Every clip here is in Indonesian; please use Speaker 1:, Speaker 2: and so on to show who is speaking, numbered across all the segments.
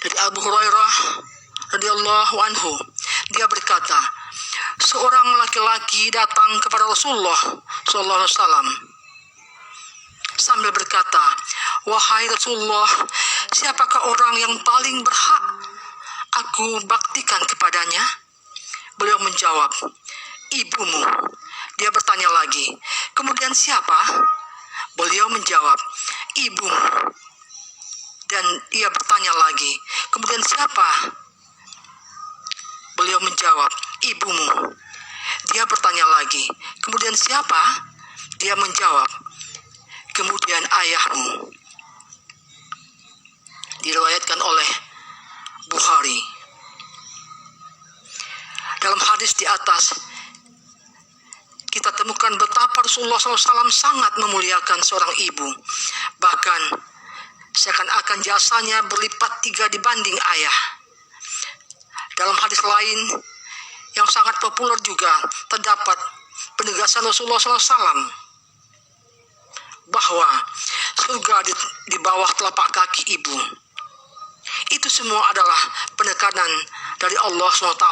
Speaker 1: Dari Abu Hurairah radhiyallahu anhu, dia berkata, seorang laki-laki datang kepada Rasulullah sallallahu alaihi wasallam sambil berkata, wahai Rasulullah, siapakah orang yang paling berhak aku baktikan kepadanya? Beliau menjawab, ibumu. Dia bertanya lagi, kemudian siapa? Beliau menjawab, ibumu. Dan ia bertanya lagi, kemudian siapa? Beliau menjawab, ibumu. Dia bertanya lagi, kemudian siapa? Dia menjawab, kemudian ayahmu. Diriwayatkan oleh Bukhari. Dalam hadis di atas, kita temukan betapa Rasulullah SAW sangat memuliakan seorang ibu. Bahkan, seakan-akan jasanya berlipat 3 dibanding ayah. Dalam hadis lain, yang sangat populer juga, terdapat penegasan Rasulullah SAW bahwa surga di bawah telapak kaki ibu. Itu semua adalah penekanan dari Allah SWT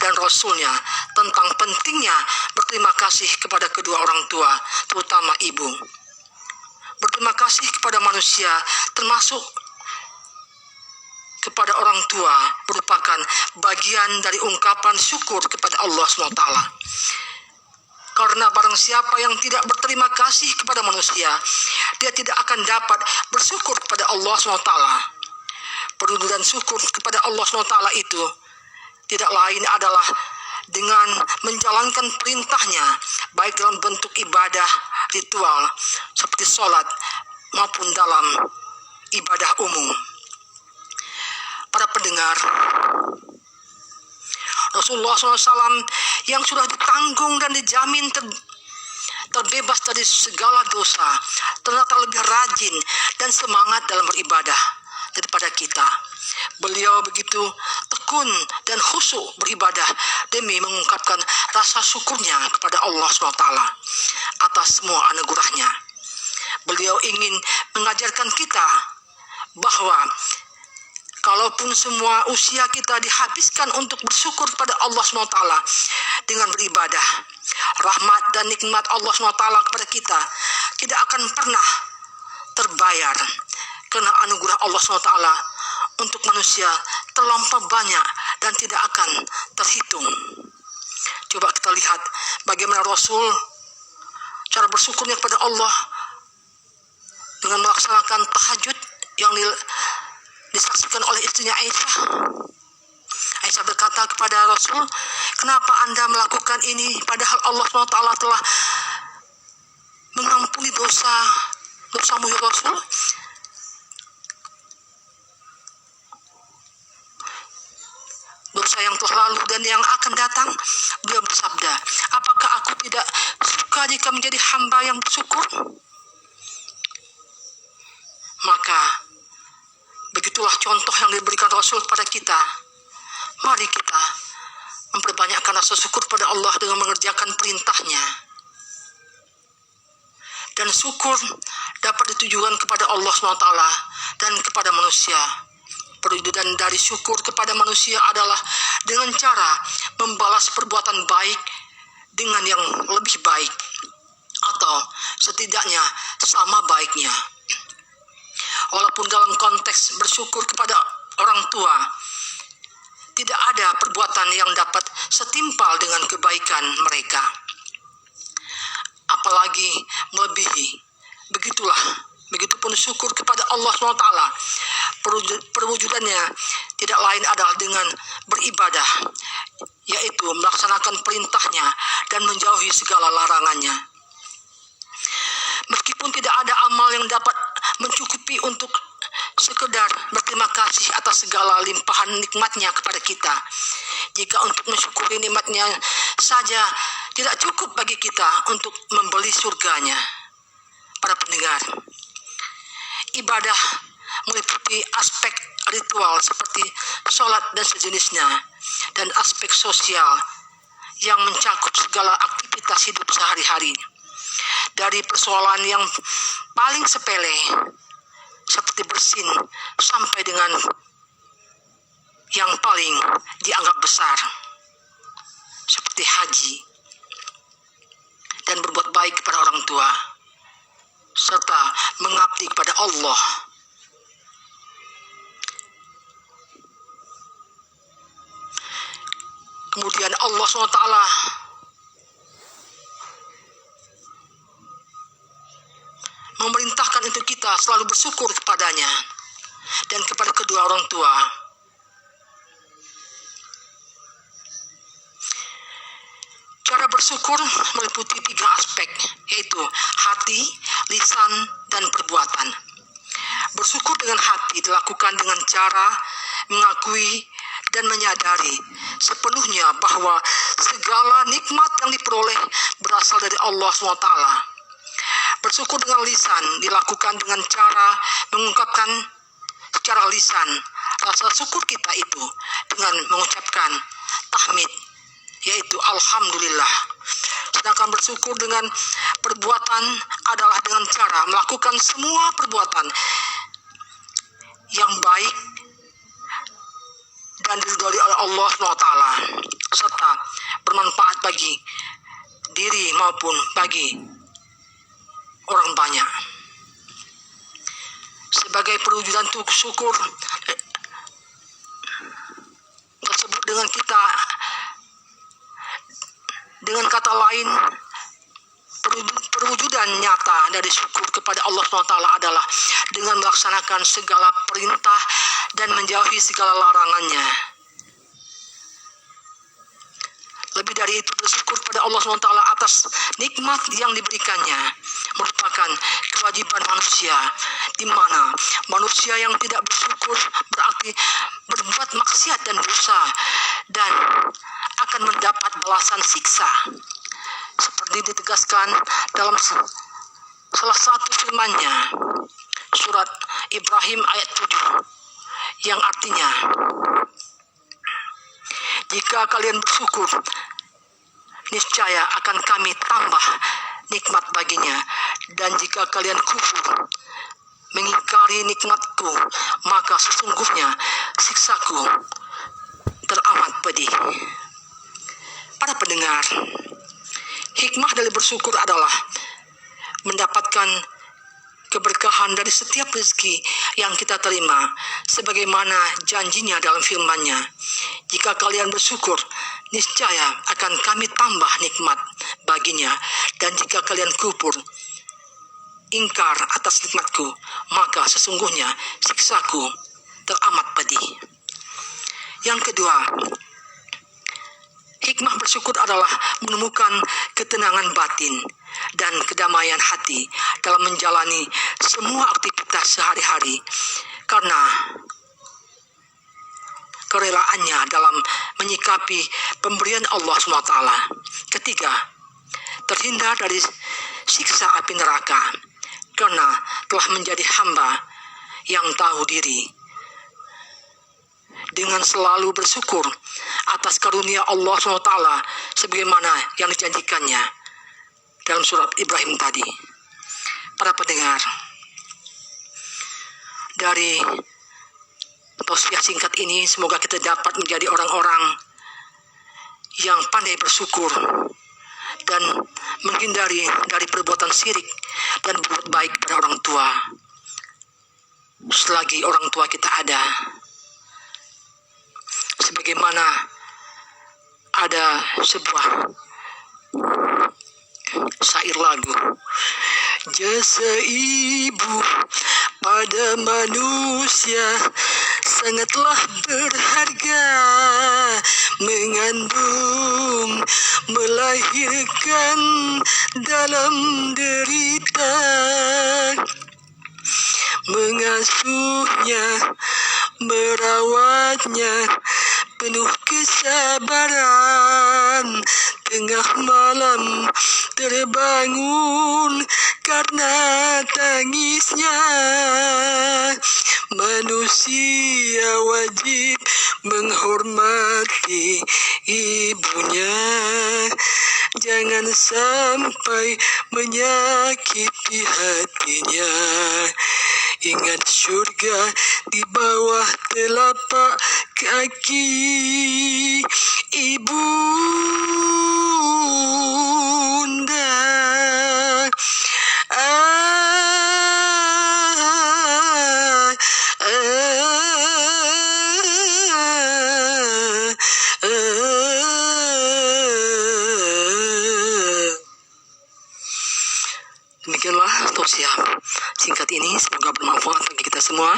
Speaker 1: dan Rasulnya tentang pentingnya berterima kasih kepada kedua orang tua, terutama ibu. Berterima kasih kepada manusia, termasuk kepada orang tua, merupakan bagian dari ungkapan syukur kepada Allah SWT. Karena barang siapa yang tidak berterima kasih kepada manusia, dia tidak akan dapat bersyukur kepada Allah SWT. Perlu dan syukur kepada Allah SWT itu tidak lain adalah dengan menjalankan perintahnya, baik dalam bentuk ibadah ritual seperti sholat maupun dalam ibadah umum. Para pendengar, Rasulullah SAW yang sudah ditanggung dan dijamin terbebas dari segala dosa, ternyata lebih rajin dan semangat dalam beribadah daripada kita. Beliau begitu tekun dan khusyuk beribadah demi mengungkapkan rasa syukurnya kepada Allah SWT atas semua anugerahnya. Beliau ingin mengajarkan kita bahwa kalaupun semua usia kita dihabiskan untuk bersyukur kepada Allah SWT dengan beribadah, rahmat dan nikmat Allah SWT kepada kita tidak akan pernah terbayar, karena anugerah Allah SWT untuk manusia terlampau banyak dan tidak akan terhitung. Coba kita lihat bagaimana Rasul cara bersyukurnya kepada Allah dengan melaksanakan tahajud yang disaksikan oleh istrinya Aisyah. Aisyah berkata kepada Rasul, kenapa Anda melakukan ini padahal Allah SWT telah mengampuni dosamu ya Rasul? Dosa yang telah lalu dan yang akan datang. Beliau bersabda, apakah aku tidak suka jika menjadi hamba yang bersyukur? Maka begitulah contoh yang diberikan Rasul kepada kita. Mari kita memperbanyakkan rasa syukur pada Allah dengan mengerjakan perintahnya. Dan syukur dapat ditujukan kepada Allah SWT dan kepada manusia. Dan dari syukur kepada manusia adalah dengan cara membalas perbuatan baik dengan yang lebih baik, atau setidaknya sama baiknya. Walaupun dalam konteks bersyukur kepada orang tua, tidak ada perbuatan yang dapat setimpal dengan kebaikan mereka, apalagi melebihi. Begitupun syukur kepada Allah SWT, perwujudannya tidak lain adalah dengan beribadah, yaitu melaksanakan perintahnya dan menjauhi segala larangannya. Meskipun tidak ada amal yang dapat mencukupi untuk sekedar berterima kasih atas segala limpahan nikmatnya kepada kita, jika untuk mensyukuri nikmatnya saja tidak cukup bagi kita untuk membeli surganya. Para pendengar, ibadah meliputi aspek ritual seperti sholat dan sejenisnya, dan aspek sosial yang mencakup segala aktivitas hidup sehari-hari. Dari persoalan yang paling sepele seperti bersin sampai dengan yang paling dianggap besar, seperti haji, dan berbuat baik kepada orang tua, serta mengabdi kepada Allah. Kemudian Allah SWT memerintahkan untuk kita selalu bersyukur kepadanya dan kepada kedua orang tua. Cara bersyukur meliputi 3 aspek, yaitu hati, lisan, dan perbuatan. Bersyukur dengan hati dilakukan dengan cara mengakui dan menyadari sepenuhnya bahwa segala nikmat yang diperoleh berasal dari Allah SWT. Bersyukur dengan lisan dilakukan dengan cara mengungkapkan secara lisan rasa syukur kita itu dengan mengucapkan tahmid, yaitu alhamdulillah. Sedangkan bersyukur dengan perbuatan adalah dengan cara melakukan semua perbuatan yang baik dan diridhoi oleh Allah SWT, serta bermanfaat bagi diri maupun bagi orang banyak. Sebagai perwujudan syukur tersebut dengan kata lain, perwujudan nyata dari syukur kepada Allah SWT adalah dengan melaksanakan segala perintah dan menjauhi segala larangannya. Lebih dari itu, bersyukur kepada Allah SWT atas nikmat yang diberikannya merupakan kewajiban manusia, di mana manusia yang tidak bersyukur berarti berbuat maksiat dan dosa dan akan mendapat balasan siksa, seperti ditegaskan dalam salah satu firman-Nya, surat Ibrahim ayat 7, yang artinya, jika kalian bersyukur, niscaya akan kami tambah nikmat baginya, dan jika kalian kufur, mengingkari nikmatku, maka sesungguhnya siksaku teramat pedih. Para pendengar, hikmah dari bersyukur adalah mendapatkan keberkahan dari setiap rezeki yang kita terima, sebagaimana janjinya dalam firman-Nya, jika kalian bersyukur, niscaya akan kami tambah nikmat baginya, dan jika kalian kufur, ingkar atas nikmatku, maka sesungguhnya siksaku teramat pedih. Yang kedua, hikmah bersyukur adalah menemukan ketenangan batin dan kedamaian hati dalam menjalani semua aktivitas sehari-hari, karena kerelaannya dalam menyikapi pemberian Allah SWT. Ketiga, terhindar dari siksa api neraka karena telah menjadi hamba yang tahu diri. Dengan selalu bersyukur atas karunia Allah SWT sebagaimana yang dijanjikannya dalam surat Ibrahim tadi. Para pendengar, dari tausiah singkat ini semoga kita dapat menjadi orang-orang yang pandai bersyukur dan menghindari dari perbuatan syirik dan berbuat baik pada orang tua selagi orang tua kita ada. Sebagaimana ada sebuah syair lagu, jasa ibu pada manusia sangatlah berharga, mengandung, melahirkan dalam derita, mengasuhnya, merawatnya, penuh kesabaran, tengah malam terbangun karena tangisnya. Manusia wajib menghormati ibunya, jangan sampai menyakiti hatinya. Ingat surga di bawah telapak kaki ibunda. Demikianlah tausiah singkat ini, semoga bermanfaat bagi kita semua.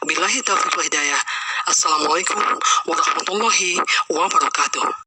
Speaker 1: Billahi taufiq wal hidayah. Assalamualaikum warahmatullahi wabarakatuh.